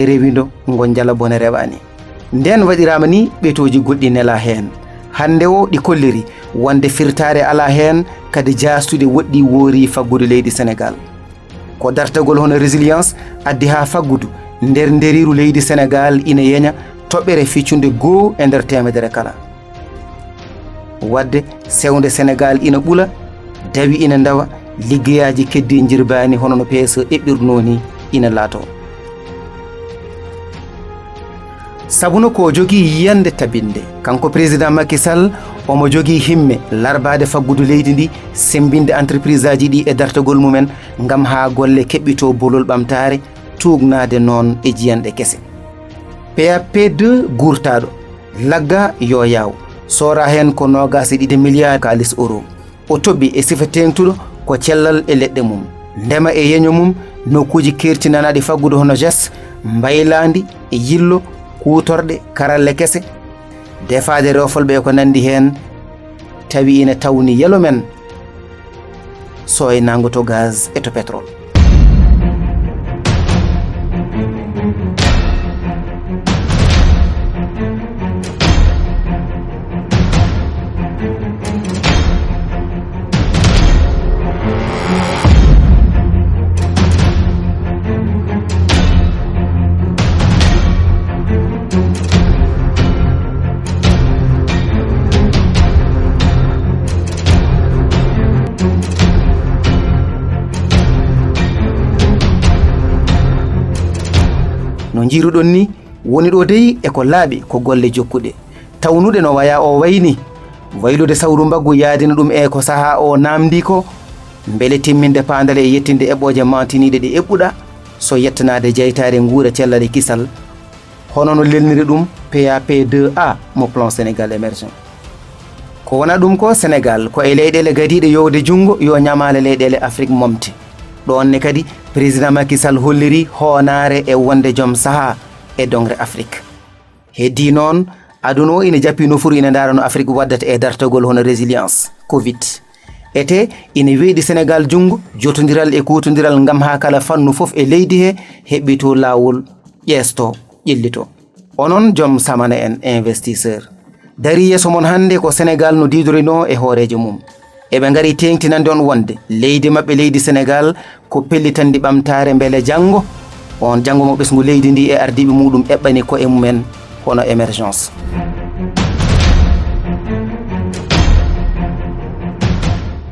rewindo ngon jala bone rewani nden waɗirama ni ɓetoji goɗɗi nela hen hande o ɗi kolliri wonde firtare ala hen kadi jastude woɗɗi woori faggudu leydi Sénégal ko dartagol hono résilience addi ha faggudu nder nderiru leydi Sénégal ina yeña toɓɓere ficcude goo e nder temedere kala wadde sewnde Sénégal ina ɓula dawi ina ndawa liggeyaji keddi jirbani hono no PSE eɓɓirno ni ina laato sabuno ko jogui yiyande tabinde kanko président Macky Sall omo jogui himme larbade faggudu leydi ndi sembinde entreprise aji ɗi e dartagol mumen ngam ha golle keɓɓito bolol ɓamtare tugnade noon e jiyanɗe kese PAP2 gurtaɗo lagga yo yaw sora hen ko 22 milliards kalis euro o tobbi e sifa tengtuɗo ko cellal e leɗɗe mum ndema e yeño mum nokkuji kertinanaɗi faggudu hono ges mbaylandi e yillo kutorɗe karalle kese defade rewfolɓe ko nandi hen tawi ina tawni yelo men so e nangoto gaz e to pétrole no jiruɗon ni woni ɗo dey e ko laaɓi ko golle jokkuɗe tawnuɗe no waya o wayni waylude sawru mbaggu yaadina ɗum e ko saha o namdi ko beele timminde pandal e yettinde eɓɓoje mantiniɗe ɗe eɓɓuɗa so yettanade jeytare nguura cellal e kisal hono no lelniri ɗum PAP2A mo plan Sénégal émergent ko wona ɗum ko Sénégal ko e leyɗele gadiɗe yowde jungo yo ñamale leyɗele Afrique momte ɗonne kadi président Macky Sall holliri hoonare e wonde joom saha e dongre Afrique heddi noon aduna o ina jappi nofuru ina darano Afrique waddata e dartagol hono résilience Covid ete ina weeɗi Sénégal jungo jotodiral e kutodiral ngam ha kala fannu foof e leydi he heɓɓito lawol ƴeesto ƴellito onon joom samana en investisseur dari yeeso mon hande ko Sénégal no didorino e hoorejo mum eɓe ngari tengtinande on wonde leydi mabɓe leydi Sénégal ko pellitandi ɓamtare beele janggo on janggo mo ɓesgu leydi ndi e ardiɓe muɗum eɓɓani ko e mumen hono émergence